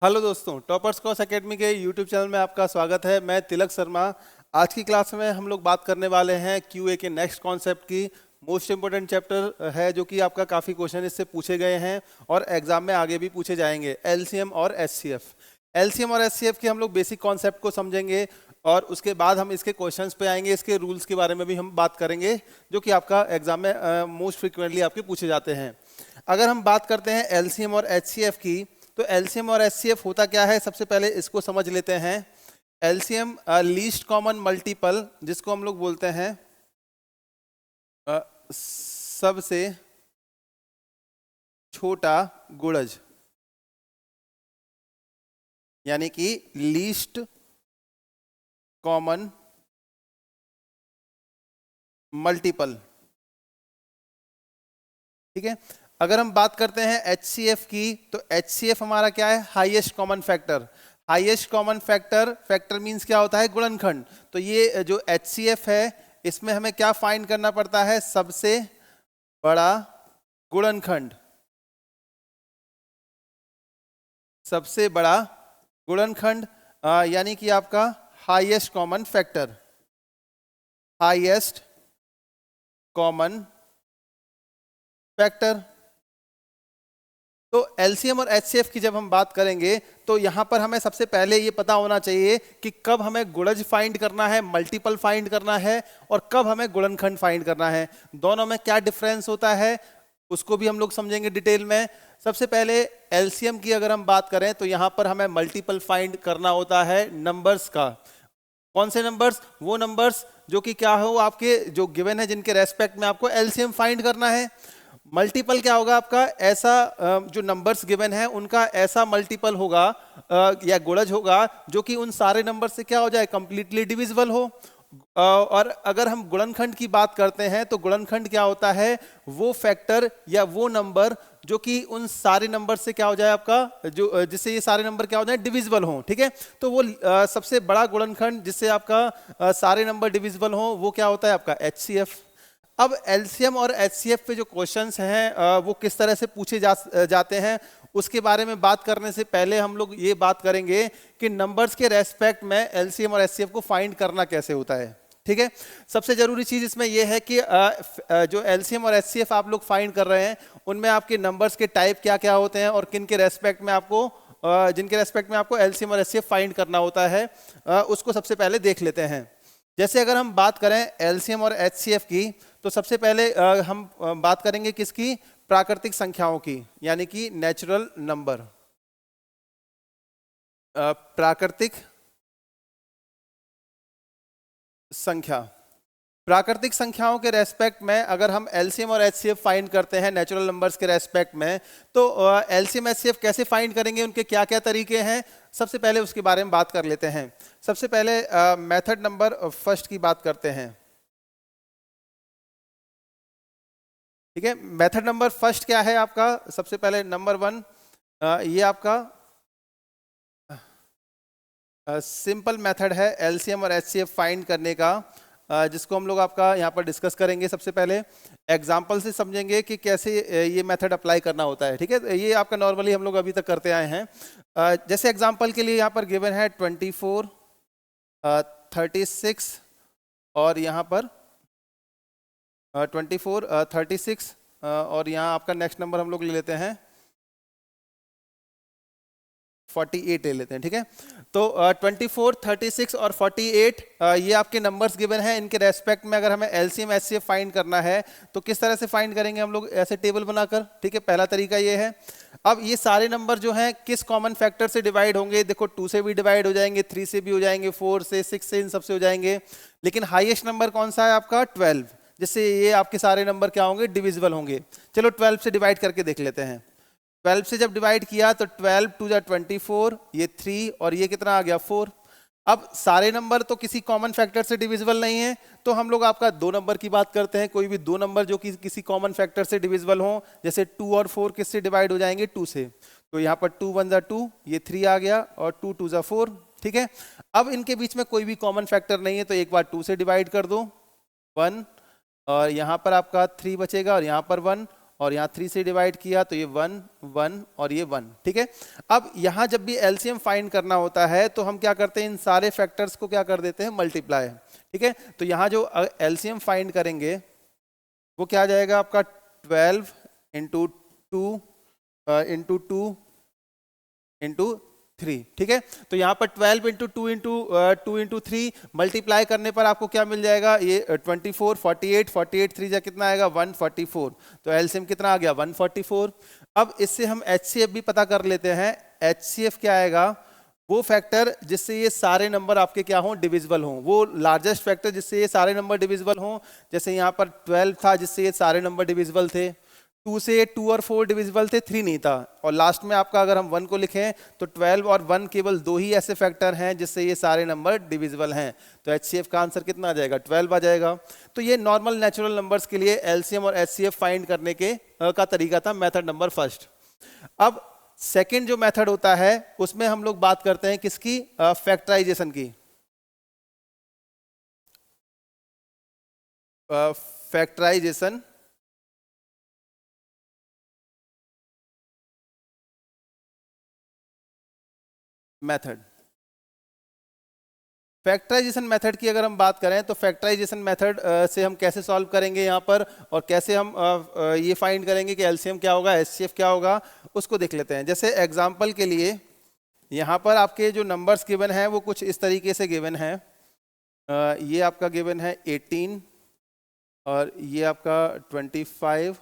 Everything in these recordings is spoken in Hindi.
हेलो दोस्तों, टॉपर्स कोर्स एकेडमी के यूट्यूब चैनल में आपका स्वागत है। मैं तिलक शर्मा। आज की क्लास में हम लोग बात करने वाले हैं क्यूए के नेक्स्ट कॉन्सेप्ट की। मोस्ट इंपोर्टेंट चैप्टर है जो कि आपका काफ़ी क्वेश्चन इससे पूछे गए हैं और एग्जाम में आगे भी पूछे जाएंगे। एलसीएम और एचसीएफ। एलसीएम और एचसीएफ के हम लोग बेसिक कॉन्सेप्ट को समझेंगे और उसके बाद हम इसके क्वेश्चंस पे आएंगे। इसके रूल्स के बारे में भी हम बात करेंगे जो कि आपका एग्जाम में मोस्ट फ्रिक्वेंटली आपके पूछे जाते हैं। अगर हम बात करते हैं एलसीएम और एचसीएफ की, तो एलसीएम और एचसीएफ होता क्या है, सबसे पहले इसको समझ लेते हैं। एलसीएम लीस्ट कॉमन मल्टीपल, जिसको हम लोग बोलते हैं सबसे छोटा गुणज, यानी कि लीस्ट कॉमन मल्टीपल। ठीक है। अगर हम बात करते हैं एचसीएफ की, तो एचसीएफ हमारा क्या है, highest common factor. Highest common factor, factor means क्या होता है, गुणनखंड। तो ये जो एचसीएफ है इसमें हमें क्या फाइंड करना पड़ता है, सबसे बड़ा गुणनखंड। सबसे बड़ा गुणनखंड यानी कि आपका highest common factor. Highest common factor. तो एलसीएम और एचसीएफ की जब हम बात करेंगे तो यहां पर हमें सबसे पहले ये पता होना चाहिए कि कब हमें गुणज फाइंड करना है, मल्टीपल फाइंड करना है, और कब हमें गुणनखंड फाइंड करना है। दोनों में क्या डिफरेंस होता है उसको भी हम लोग समझेंगे डिटेल में। सबसे पहले एलसीएम की अगर हम बात करें तो यहां पर हमें मल्टीपल फाइंड करना होता है नंबर्स का। कौन से नंबर्स, वो नंबर्स जो कि क्या हो, आपके जो गिवन है जिनके रेस्पेक्ट में आपको एलसीएम फाइंड करना है। मल्टीपल क्या होगा, आपका ऐसा जो नंबर्स गिवन है उनका ऐसा मल्टीपल होगा या गुणज होगा जो कि उन सारे नंबर से क्या हो जाए, कंप्लीटली डिविजिबल हो। और अगर हम गुणनखंड की बात करते हैं तो गुणनखंड क्या होता है, वो फैक्टर या वो नंबर जो कि उन सारे नंबर से क्या हो जाए आपका, जो जिससे ये सारे नंबर क्या हो जाए, डिविजिबल हो। ठीक है। तो वो सबसे बड़ा गुणनखंड जिससे आपका सारे नंबर डिविजिबल हो, वो क्या होता है आपका एचसीएफ। अब एलसीएम और एचसीएफ पे जो क्वेश्चंस हैं वो किस तरह से पूछे जाते हैं उसके बारे में बात करने से पहले हम लोग ये बात करेंगे कि नंबर्स के रेस्पेक्ट में एलसीएम और एचसीएफ को फाइंड करना कैसे होता है। ठीक है। सबसे जरूरी चीज इसमें यह है कि जो एलसीएम और एचसीएफ आप लोग फाइंड कर रहे हैं उनमें आपके नंबर्स के टाइप क्या क्या होते हैं और किन के रेस्पेक्ट में आपको जिनके रेस्पेक्ट में आपको एलसीएम और एचसीएफ फाइंड करना होता है, उसको सबसे पहले देख लेते हैं। जैसे अगर हम बात करें एलसीएम और एचसीएफ की, तो सबसे पहले हम बात करेंगे किसकी, प्राकृतिक संख्याओं की, यानी कि नेचुरल नंबर। प्राकृतिक संख्या। प्राकृतिक संख्याओं के रेस्पेक्ट में अगर हम एलसीएम और एचसीएफ फाइंड करते हैं नेचुरल नंबर्स के रेस्पेक्ट में, तो एलसीएम एचसीएफ कैसे फाइंड करेंगे, उनके क्या क्या तरीके हैं, सबसे पहले उसके बारे में बात कर लेते हैं। सबसे पहले मेथड नंबर फर्स्ट की बात करते हैं। ठीक है। मेथड नंबर फर्स्ट क्या है आपका, सबसे पहले नंबर वन, ये आपका सिंपल मेथड है एलसीएम और एचसीएफ फाइंड करने का, जिसको हम लोग आपका यहाँ पर डिस्कस करेंगे। सबसे पहले एग्जांपल से समझेंगे कि कैसे ये मेथड अप्लाई करना होता है। ठीक है। ये आपका नॉर्मली हम लोग अभी तक करते आए हैं। जैसे एग्जांपल के लिए यहाँ पर गिवन है 24, 36 और यहाँ पर 24, 36 और यहाँ आपका नेक्स्ट नंबर हम लोग ले लेते हैं 48 ले लेते हैं। ठीक है। तो 24, 36 और 48 ये आपके नंबर्स गिवन हैं। इनके रेस्पेक्ट में अगर हमें एलसीएम एचसीएफ फाइंड करना है तो किस तरह से फाइंड करेंगे हम लोग, ऐसे टेबल बनाकर। ठीक है। पहला तरीका ये है। अब ये सारे नंबर जो हैं किस कॉमन फैक्टर से डिवाइड होंगे, देखो 2 से भी डिवाइड हो जाएंगे, 3 से भी हो जाएंगे, 4 से, 6 से, इन सबसे हो जाएंगे। लेकिन हाईएस्ट नंबर कौन सा है आपका, 12, जिससे ये आपके सारे नंबर क्या होंगे, डिविजिबल होंगे। चलो 12 से डिवाइड करके देख लेते हैं। 12 से जब डिवाइड किया तो 12 2 जा 24, ये 3 और ये कितना आ गया 4। अब सारे नंबर तो किसी कॉमन फैक्टर से डिविजिबल नहीं है, तो हम लोग आपका दो नंबर की बात करते हैं। कोई भी दो नंबर जो कि किसी कॉमन फैक्टर से डिविजिबल हो, जैसे 2 और 4 किससे डिवाइड हो जाएंगे, 2 से। तो यहाँ पर 2 1 जा 2, ये 3 आ गया, और 2 2 जा 4। ठीक है। अब इनके बीच में कोई भी कॉमन फैक्टर नहीं है, तो एक बार 2 से डिवाइड कर दो, 1, और यहाँ पर आपका 3 बचेगा और यहाँ पर 1, और यहाँ 3 से डिवाइड किया तो ये 1 1 और ये 1, ठीक है। अब यहाँ जब भी एलसीएम फाइंड करना होता है तो हम क्या करते हैं, इन सारे फैक्टर्स को क्या कर देते हैं, मल्टीप्लाई, ठीक है। तो यहाँ जो एलसीएम फाइंड करेंगे वो क्या आ जाएगा आपका 12 इंटू 2 इंटू 2 इंटू 3, ठीक है। तो यहाँ पर 12 इंटू 2 इंटू 3 मल्टीप्लाई करने पर आपको क्या मिल जाएगा, ये 24 48 3 जा कितना आएगा 144। तो एलसीएम कितना आ गया 144। अब इससे हम एचसीएफ भी पता कर लेते हैं। एचसीएफ क्या आएगा, वो फैक्टर जिससे ये सारे नंबर आपके क्या हों, डिविजिबल हों, वो लार्जेस्ट फैक्टर जिससे ये सारे नंबर डिविजिबल हों। जैसे यहाँ पर 12 था जिससे ये सारे नंबर डिविजिबल थे, 2 से 2 और 4 डिविजिबल थे, 3 नहीं था, और लास्ट में आपका अगर हम 1 को लिखें तो 12 और 1 केवल 2 ही ऐसे फैक्टर हैं जिससे ये सारे नंबर डिविजिबल हैं। तो एचसीएफ का आंसर कितना आ जाएगा, 12 आ जाएगा। तो ये नॉर्मल नेचुरल नंबर्स के लिए एलसीएम और एचसीएफ फाइंड करने के का तरीका था, मेथड नंबर फर्स्ट। अब सेकेंड जो मेथड होता है उसमें हम लोग बात करते हैं किसकी, फैक्टराइजेशन की। Factorisation method. फैक्टराइजेशन मेथड की अगर हम बात करें तो फैक्टराइजेशन मेथड से हम कैसे सॉल्व करेंगे यहाँ पर, और कैसे हम ये फाइंड करेंगे कि एलसीएम क्या होगा, एचसीएफ क्या होगा, उसको देख लेते हैं। जैसे एग्जांपल के लिए यहाँ पर आपके जो नंबर्स गिवन हैं वो कुछ इस तरीके से गिवन है। ये आपका गिवन है 18 और ये आपका 25,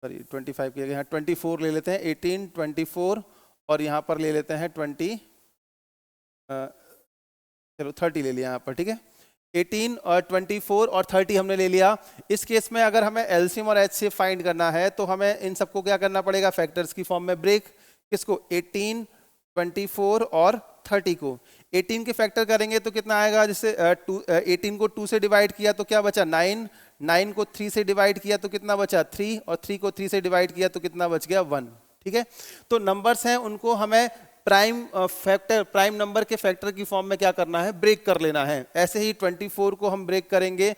सॉरी 25 की जगह यहाँ 24 ले लेते हैं, 18 24 और यहाँ पर ले लेते हैं 30 ले लिया यहाँ पर, ठीक है। 18 और 24 और 30 हमने ले लिया। इस केस में अगर हमें एलसीएम और एचसीएफ फाइंड करना है तो हमें इन सबको क्या करना पड़ेगा, फैक्टर्स की फॉर्म में ब्रेक। किसको, 18 24 और 30 को। 18 के फैक्टर करेंगे तो कितना आएगा, जैसे 18 को 2 से डिवाइड किया तो क्या बचा 9, 9 को 3 से डिवाइड किया तो कितना बचा 3, और 3 को 3 से डिवाइड किया तो कितना बच गया 1, ठीक है। तो नंबर्स हैं उनको हमें प्राइम फैक्टर, प्राइम नंबर के फैक्टर की फॉर्म में क्या करना है, ब्रेक कर लेना है। ऐसे ही 24 को हम ब्रेक करेंगे,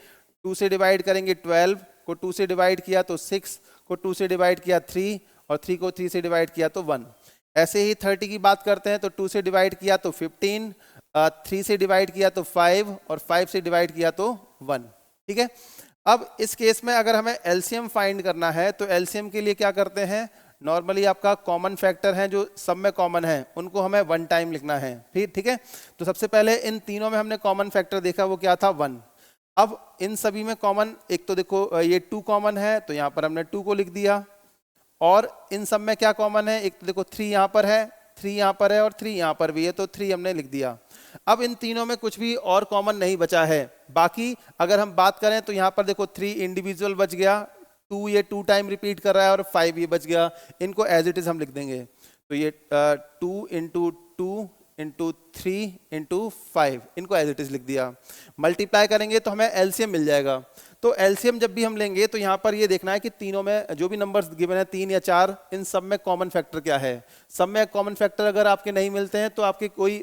2 से डिवाइड करेंगे 12 को 2 से डिवाइड किया तो 6 को 2 से डिवाइड किया 3 और 3 को 3 से डिवाइड किया तो 1। ऐसे ही 30 की बात करते हैं तो 2 से डिवाइड किया तो 15, 3 से डिवाइड किया तो 5 और 5 से डिवाइड किया तो 1, ठीक है। अब इस केस में अगर हमें एलसीएम फाइंड करना है तो एलसीएम के लिए क्या करते हैं, नॉर्मली आपका कॉमन फैक्टर है जो सब में कॉमन है उनको हमें 1 टाइम लिखना है, फिर ठीक है। तो सबसे पहले इन तीनों में हमने कॉमन फैक्टर देखा, वो क्या था 1। अब इन सभी में कॉमन, एक तो देखो ये 2 कॉमन है तो यहाँ पर हमने 2 को लिख दिया, और इन सब में क्या कॉमन है, एक तो देखो 3 यहाँ पर है, 3 यहाँ पर है और 3 यहाँ पर भी है, तो 3 हमने लिख दिया। अब इन तीनों में कुछ भी और कॉमन नहीं बचा है। बाकी अगर हम बात करें तो यहाँ पर देखो 3 इंडिविजुअल बच गया, 2 ये 2 टाइम रिपीट कर रहा है और 5 ये बच गया, इनको एज इट इज हम लिख देंगे। तो ये 2 इंटू 2 इंटू 3 इंटू 5, इनको एज इट इज लिख दिया। मल्टीप्लाई करेंगे तो हमें एलसीएम मिल जाएगा। तो एलसीएम जब भी हम लेंगे तो यहाँ पर ये देखना है कि तीनों में जो भी नंबर्स गिवन है 3 या 4, इन सब में कॉमन फैक्टर क्या है। सब में कॉमन फैक्टर अगर आपके नहीं मिलते हैं तो आपके कोई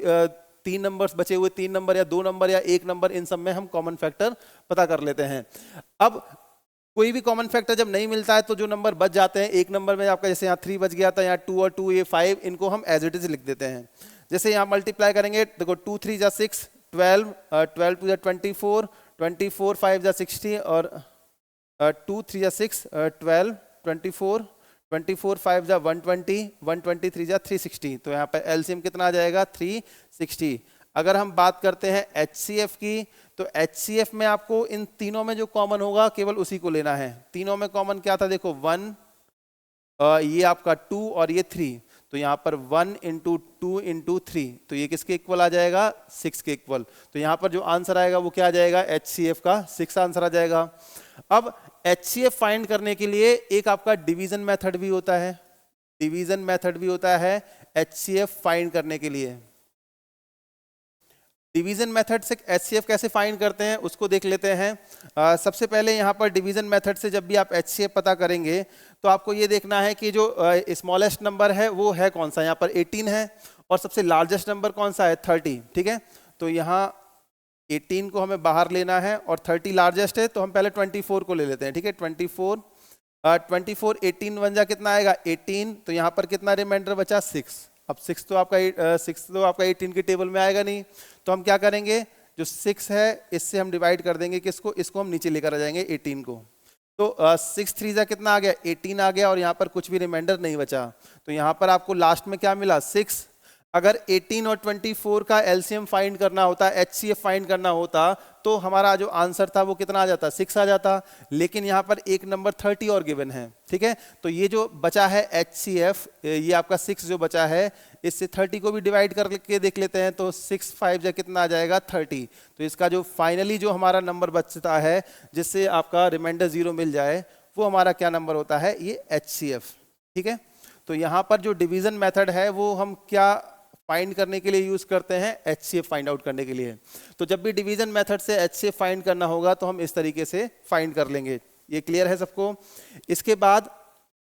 3 नंबर्स बचे हुए, 3 नंबर या 2 नंबर या 1 नंबर, इन सब में हम कॉमन फैक्टर पता कर लेते हैं। अब कोई भी कॉमन फैक्टर जब नहीं मिलता है तो जो नंबर बच जाते हैं, एक नंबर में आपका जैसे यहाँ 3 बच गया था, यहाँ 2 और 2 ये 5, इनको हम एज इट इज लिख देते हैं। जैसे यहाँ मल्टीप्लाई करेंगे, देखो 2 3 जा 6, 12 12 2 जा 24, 24 5 जा 60 और 2 3 जा 6 12 24 24 5 जा 120, 123 जा 360। तो यहाँ पर एलसीएम कितना आ जाएगा 360। अगर हम बात करते हैं एचसीएफ की तो एचसीएफ में आपको इन तीनों में जो कॉमन होगा केवल उसी को लेना है। तीनों में कॉमन क्या था, देखो 1, ये आपका 2 और ये 3, तो यहाँ पर 1 इंटू 2 इंटू 3, तो ये किसके इक्वल आ जाएगा 6 के इक्वल। तो यहाँ पर जो आंसर आएगा वो क्या आ जाएगा, एचसीएफ का 6 आंसर आ जाएगा। अब एचसीएफ फाइंड करने के लिए एक आपका डिवीजन मेथड भी होता है, डिवीजन मेथड भी होता है एचसीएफ फाइंड करने के लिए। डिवीजन मेथड से एचसीएफ कैसे फाइंड करते हैं उसको देख लेते हैं। सबसे पहले यहाँ पर डिवीजन मेथड से जब भी आप एचसीएफ पता करेंगे तो आपको ये देखना है कि जो स्मॉलेस्ट नंबर है वो है कौन सा, यहाँ पर 18 है, और सबसे लार्जेस्ट नंबर कौन सा है 30, ठीक है। तो यहाँ 18 को हमें बाहर लेना है और 30 लार्जेस्ट है, तो हम पहले 24 को ले लेते हैं, ठीक है। 24 24 18 बन जा कितना आएगा 18, तो यहाँ पर कितना रिमाइंडर बचा 6। अब 6 तो आपका 18 की टेबल में आएगा नहीं, तो हम क्या करेंगे, जो 6 है इससे हम डिवाइड कर देंगे किसको, इसको हम नीचे लेकर आ जाएंगे 18 को। तो 6 3 जा कितना आ गया 18 आ गया, और यहाँ पर कुछ भी रिमाइंडर नहीं बचा। तो यहाँ पर आपको लास्ट में क्या मिला 6। अगर 18 और 24 का एलसीएम फाइंड करना होता, एचसीएफ फाइंड करना होता, तो हमारा जो आंसर था वो कितना आ जाता 6 आ जाता। लेकिन यहाँ पर एक नंबर 30 और गिवन है, ठीक है। तो ये जो बचा है एचसीएफ, ये आपका 6 जो बचा है, इससे 30 को भी डिवाइड करके देख लेते हैं। तो 6 5 जा कितना आ जाएगा 30। तो इसका जो फाइनली जो हमारा नंबर बचता है जिससे आपका रिमाइंडर 0 मिल जाए, वो हमारा क्या नंबर होता है, ये एचसीएफ, ठीक है। तो यहाँ पर जो डिवीजन मेथड है वो हम क्या फाइंड करने के लिए यूज करते हैं, एचसीएफ फाइंड आउट करने के लिए। तो जब भी डिवीजन मेथड से एचसीएफ फाइंड करना होगा तो हम इस तरीके से फाइंड कर लेंगे। ये क्लियर है सबको। इसके बाद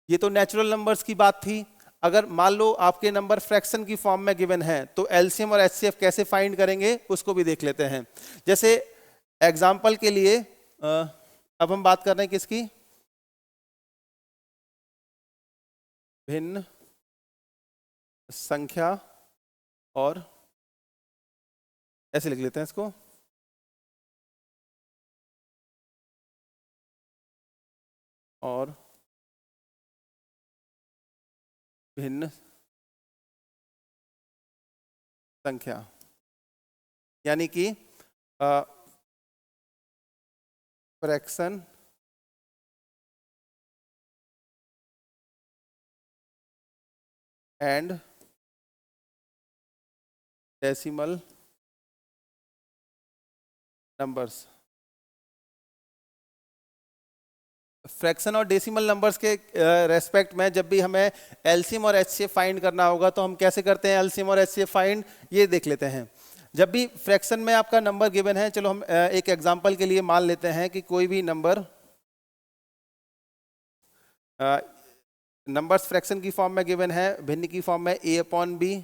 ये तो नेचुरल नंबर्स की बात थी। अगर मान लो आपके नंबर फ्रैक्शन की फॉर्म में गिवन है, तो एलसीएम और एचसीएफ कैसे फाइंड करेंगे उसको भी देख लेते हैं। जैसे एग्जाम्पल के लिए अब हम बात कर रहे हैं किसकी, भिन्न संख्या, और ऐसे लिख लेते हैं इसको, और भिन्न संख्या, यानी कि fraction and decimal numbers. Fraction और डेसिमल नंबर्स के रेस्पेक्ट में जब भी हमें एलसीएम और एचसीएफ फाइंड करना होगा तो हम कैसे करते हैं एलसीएम और एचसीएफ फाइंड, ये देख लेते हैं। जब भी फ्रैक्शन में आपका नंबर गिवन है, चलो हम एक एग्जांपल के लिए मान लेते हैं कि कोई भी नंबर्स फ्रैक्शन की फॉर्म में गिवन है, भिन्न की फॉर्म में a/b,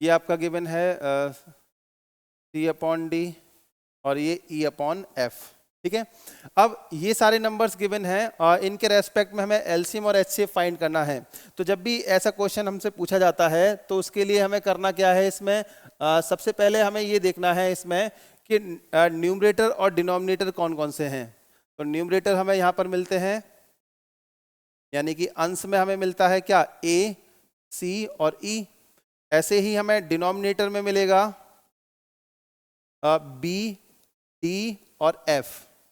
ये आपका गिवन है c/d, और ये e/f, ठीक है। अब ये सारे नंबर्स गिवन हैं और इनके रेस्पेक्ट में हमें एलसीएम और एचसीएफ फाइंड करना है। तो जब भी ऐसा क्वेश्चन हमसे पूछा जाता है तो उसके लिए हमें करना क्या है, इसमें सबसे पहले हमें ये देखना है इसमें कि न्यूमरेटर और डिनोमिनेटर कौन कौन से हैं। तो न्यूमरेटर हमें यहाँ पर मिलते हैं, यानी कि अंश में हमें मिलता है क्या, a, c और e। ऐसे ही हमें डिनोमिनेटर में मिलेगा b, d और f,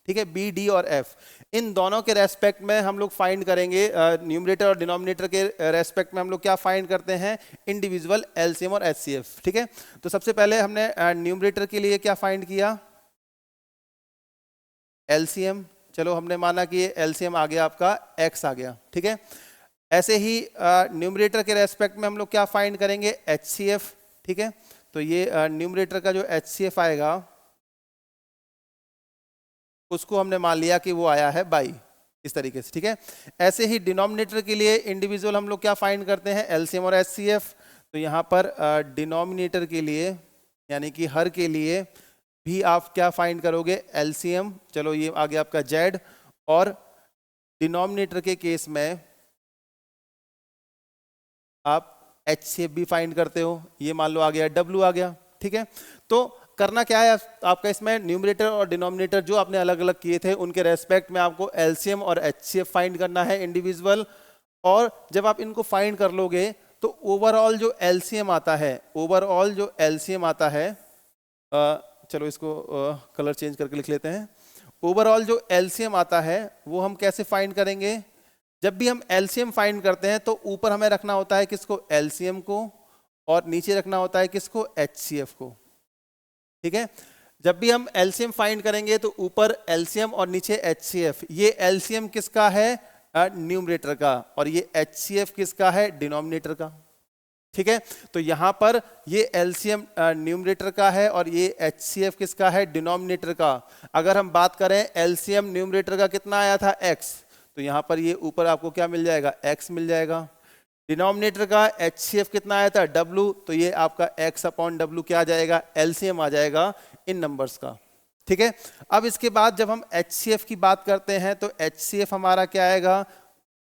ठीक है, b, d और f। इन दोनों के रेस्पेक्ट में हम लोग फाइंड करेंगे, न्यूमरेटर और डिनोमिनेटर के रेस्पेक्ट में हम लोग क्या फाइंड करते हैं, इंडिविजुअल एलसीएम और एचसीएफ, ठीक है। तो सबसे पहले हमने न्यूमरेटर के लिए क्या फाइंड किया, एलसीएम। चलो हमने माना कि ये एलसीएम आ गया आपका x आ गया, ठीक है। ऐसे ही न्यूमरेटर के रेस्पेक्ट में हम लोग क्या फाइंड करेंगे, एचसीएफ, ठीक है। तो ये न्यूमरेटर का जो एचसीएफ आएगा उसको हमने मान लिया कि वो आया है 22, इस तरीके से, ठीक है। ऐसे ही डिनोमिनेटर के लिए इंडिविजुअल हम लोग क्या फाइंड करते हैं, एलसीएम और एचसीएफ। तो यहाँ पर डिनोमिनेटर के लिए यानी कि हर के लिए भी आप क्या फाइंड करोगे, एलसीएम। चलो ये आ गया आपका z, और डिनोमिनेटर के केस में आप एचसीएफ भी फाइंड करते हो, ये मान लो आ गया w आ गया, ठीक है। तो करना क्या है आपका, इसमें न्यूमरेटर और डिनोमिनेटर जो आपने अलग अलग किए थे उनके रेस्पेक्ट में आपको एलसीएम और एचसीएफ फाइंड करना है इंडिविजुअल। और जब आप इनको फाइंड कर लोगे तो ओवरऑल जो एलसीएम आता है, ओवरऑल जो एलसीएम आता है, चलो इसको कलर चेंज करके लिख लेते हैं। ओवरऑल जो एलसीएम आता है वो हम कैसे फाइंड करेंगे, जब भी हम एलसीएम फाइंड करते हैं तो ऊपर हमें रखना होता है किसको, एलसीएम को, और नीचे रखना होता है किसको, एचसीएफ को, ठीक है। जब भी हम एलसीएम फाइंड करेंगे तो ऊपर एलसीएम और नीचे एचसीएफ। ये एलसीएम किसका है, न्यूमरेटर का, और ये एचसीएफ किसका है, डिनोमिनेटर का, ठीक है। तो यहां पर ये एलसीएम न्यूमरेटर का है और ये एचसीएफ किसका है, डिनोमिनेटर का। अगर हम बात करें एलसीएम न्यूमरेटर का कितना आया था, x, तो यहां पर ये ऊपर आपको क्या मिल जाएगा, x मिल जाएगा। डिनोमिनेटर का एचसीएफ कितना आया था, w, तो ये आपका x/w क्या आ जाएगा, एलसीएम आ जाएगा इन नंबर्स का, ठीक है। अब इसके बाद जब हम एचसीएफ की बात करते हैं तो एचसीएफ हमारा क्या आएगा,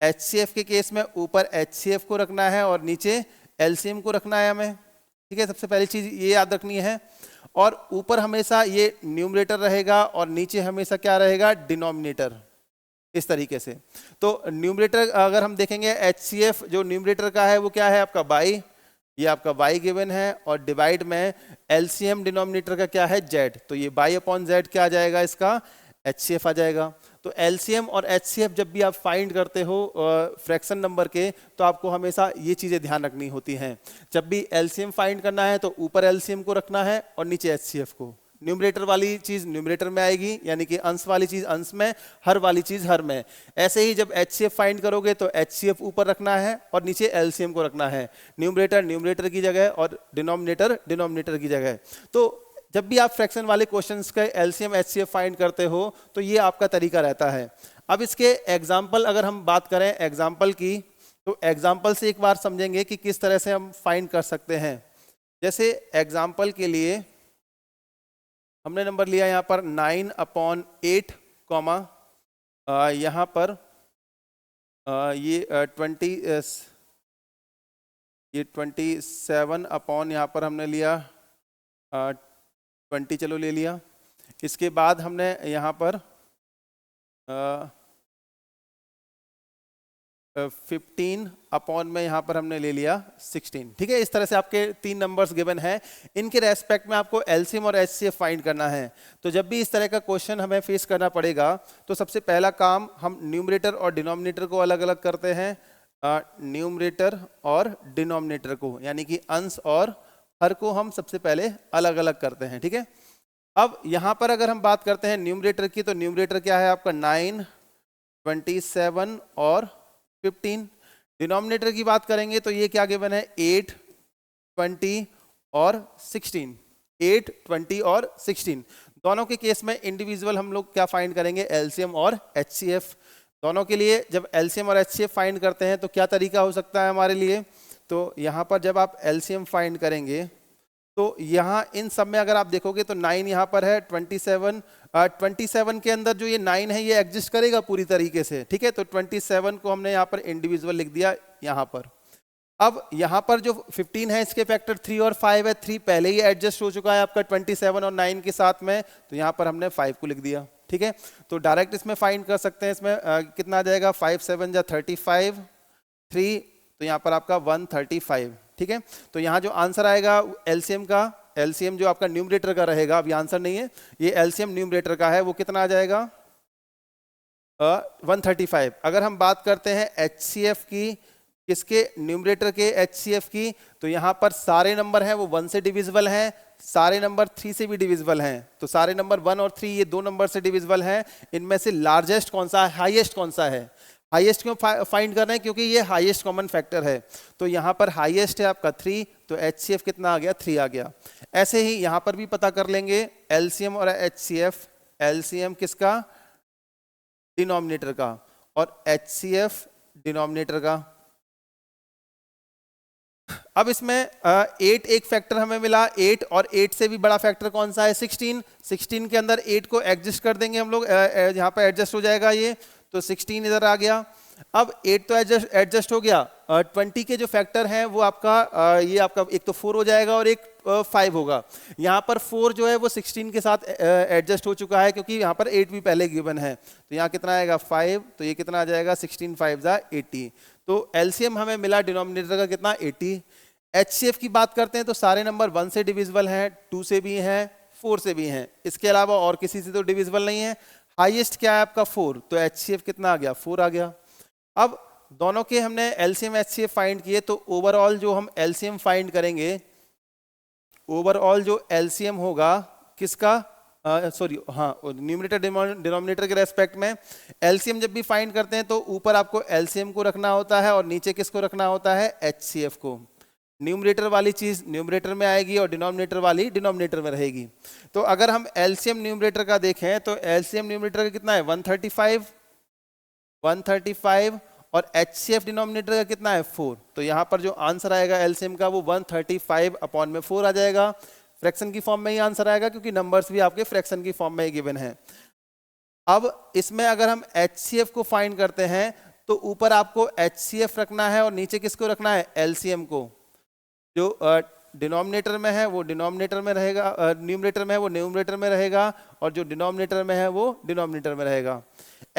HCF के केस में ऊपर HCF को रखना है और नीचे LCM को रखना है हमें, ठीक है। सबसे पहली चीज ये याद रखनी है। और ऊपर हमेशा ये न्यूमरेटर रहेगा और नीचे हमेशा क्या रहेगा, डिनोमिनेटर, इस तरीके से। तो न्यूमरेटर अगर हम देखेंगे HCF जो न्यूमरेटर का है वो क्या है आपका बाई, ये आपका y गिवन है, और डिवाइड में LCM डिनोमिनेटर का क्या है z, तो ये बाई अपॉन z क्या आ जाएगा, इसका HCF आ जाएगा। तो LCM और HCF जब भी आप फाइंड करते हो फ्रैक्शन नंबर के, तो आपको हमेशा ये चीज़ें ध्यान रखनी होती हैं। जब भी LCM फाइंड करना है तो ऊपर LCM को रखना है और नीचे HCF को। न्यूमरेटर वाली चीज़ न्यूमरेटर में आएगी, यानी कि अंश वाली चीज़ अंश में, हर वाली चीज़ हर में। ऐसे ही जब HCF फाइंड करोगे तो HCF ऊपर रखना है और नीचे LCM को रखना है, न्यूमरेटर न्यूमरेटर की जगह और डिनोमिनेटर डिनोमिनेटर की जगह। तो जब भी आप फ्रैक्शन वाले क्वेश्चंस का LCM HCF फाइंड करते हो तो ये आपका तरीका रहता है। अब इसके एग्जाम्पल अगर हम बात करें एग्जाम्पल की, तो एग्जाम्पल से एक बार समझेंगे कि किस तरह से हम फाइंड कर सकते हैं। जैसे एग्जाम्पल के लिए हमने नंबर लिया यहाँ पर 9/8, यहाँ पर ये 27 अपॉन यहाँ पर हमने लिया 20, चलो ले लिया। इसके बाद हमने यहाँ पर 15 अपॉन में यहाँ पर हमने ले लिया 16, ठीक है। इस तरह से आपके 3 नंबर्स गिवन है, इनके रेस्पेक्ट में आपको LCM और HCF फाइंड करना है। तो जब भी इस तरह का क्वेश्चन हमें फेस करना पड़ेगा तो सबसे पहला काम हम न्यूमरेटर और डिनोमिनेटर को अलग अलग करते हैं, न्यूमरेटर और डिनोमिनेटर को, यानी कि अंश और हर को हम सबसे पहले अलग अलग करते हैं, ठीक है। अब यहाँ पर अगर हम बात करते हैं न्यूमरेटर की, तो न्यूमरेटर क्या है आपका 9, 27 और 15। डिनोमिनेटर की बात करेंगे तो ये क्या गिवन है 8, 20 और 16, 8, 20 और 16। दोनों के केस में इंडिविजुअल हम लोग क्या फाइंड करेंगे, LCM और HCF। दोनों के लिए जब LCM और HCF फाइंड करते हैं तो क्या तरीका हो सकता है हमारे लिए, तो यहाँ पर जब आप LCM फाइंड करेंगे तो यहाँ इन सब में अगर आप देखोगे तो 9 यहाँ पर है, 27 के अंदर जो ये 9 है ये एग्जिस्ट करेगा पूरी तरीके से, ठीक है। तो 27 को हमने यहाँ पर इंडिविजुअल लिख दिया यहाँ पर। अब यहाँ पर जो 15 है इसके फैक्टर 3 और 5 है, 3 पहले ही एडजस्ट हो चुका है आपका 27 और 9 के साथ में, तो यहाँ पर हमने 5 को लिख दिया, ठीक है। तो डायरेक्ट इसमें फाइंड कर सकते हैं, इसमें कितना आ जाएगा 5 7 जा 35, 3 तो यहाँ पर आपका 135, ठीक है। तो यहाँ जो आंसर आएगा LCM का, LCM जो आपका न्यूमरेटर का रहेगा, अभी आंसर नहीं है, ये LCM न्यूमरेटर का है, वो कितना आ जाएगा 135। अगर हम बात करते हैं HCF की, किसके, न्यूमरेटर के HCF की, तो यहाँ पर सारे नंबर हैं वो 1 से डिविजिबल हैं, सारे नंबर 3 से भी डिविजिबल हैं। तो सारे नंबर 1 और 3 ये 2 नंबर से डिविजिबल हैं। इनमें से लार्जेस्ट कौन सा है, हाईएस्ट कौन सा है, हाईएस्ट क्यों फाइंड कर रहे हैं, क्योंकि ये हाईएस्ट कॉमन फैक्टर है। तो यहाँ पर हाईएस्ट है आपका 3, तो HCF कितना आ गया 3 आ गया। ऐसे ही यहाँ पर भी पता कर लेंगे LCM और HCF, LCM किसका, डिनोमिनेटर का, और HCF डिनोमिनेटर का। अब इसमें 8 एक फैक्टर हमें मिला, 8 और 8 से भी बड़ा फैक्टर कौन सा है 16। 16 के अंदर 8 को एडजस्ट कर देंगे हम लोग, यहाँ पर एडजस्ट हो जाएगा ये, तो 16 इधर आ गया। अब 8 तो एडजस्ट हो गया, 20 के जो फैक्टर हैं वो आपका ये आपका एक तो 4 हो जाएगा और एक 5 होगा। यहाँ पर 4 जो है वो 16 के साथ एडजस्ट हो चुका है, क्योंकि यहाँ पर 8 भी पहले गिवन है। तो यहाँ कितना आएगा 5, तो ये कितना आ जाएगा 16 5 जा 80। तो LCM हमें मिला डिनोमिनेटर का कितना 80। HCF की बात करते हैं तो सारे नंबर 1 से डिविजिबल हैं, 2 से भी हैं, 4 से भी हैं, इसके अलावा और किसी से तो डिविजिबल नहीं है। हाईएस्ट क्या है आपका 4, तो HCF कितना आ गया 4 आ गया। अब दोनों के हमने LCM HCF फाइंड किए, तो ओवरऑल जो हम LCM फाइंड करेंगे, ओवरऑल जो LCM होगा किसका, सॉरी हाँ, न्यूमरेटर डिनोमिनेटर के रेस्पेक्ट में LCM जब भी फाइंड करते हैं तो ऊपर आपको LCM को रखना होता है और नीचे किसको रखना होता है HCF को। न्यूमरेटर वाली चीज न्यूमरेटर में आएगी और डिनोमिनेटर वाली डिनोमिनेटर में रहेगी। तो अगर हम LCM न्यूमरेटर का देखें तो LCM न्यूमरेटर का कितना है 135 और HCF डिनोमिनेटर का कितना है 4। तो यहाँ पर जो आंसर आएगा LCM का वो 135 अपॉन में 4 आ जाएगा। फ्रैक्शन की फॉर्म में ही आंसर आएगा, क्योंकि नंबर्स भी आपके फ्रैक्शन की फॉर्म में ही गिवन है। अब इसमें अगर हम HCF को फाइंड करते हैं तो ऊपर आपको HCF रखना है और नीचे किसको रखना है, LCM को। जो डिनोमिनेटर में है वो डिनोमिनेटर में रहेगा, न्यूमरेटर में है वो न्यूमरेटर में रहेगा, और जो डिनोमिनेटर में है वो डिनोमिनेटर में रहेगा।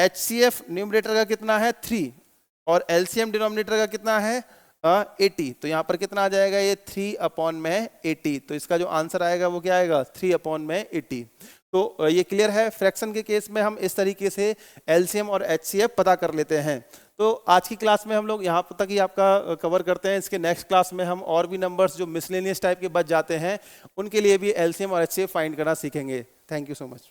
HCF न्यूमरेटर का कितना है 3 और LCM डिनोमिनेटर का कितना है 80। तो यहाँ पर कितना आ जाएगा, ये 3/80। तो इसका जो आंसर आएगा वो क्या आएगा, 3/80। तो ये क्लियर है। फ्रैक्शन के केस में हम इस तरीके से LCM और HCF पता कर लेते हैं। तो आज की क्लास में हम लोग यहाँ तक ही आपका कवर करते हैं। इसके नेक्स्ट क्लास में हम और भी नंबर्स जो मिसलेनियस टाइप के बच जाते हैं उनके लिए भी LCM और HCF फाइंड करना सीखेंगे। Thank you so much.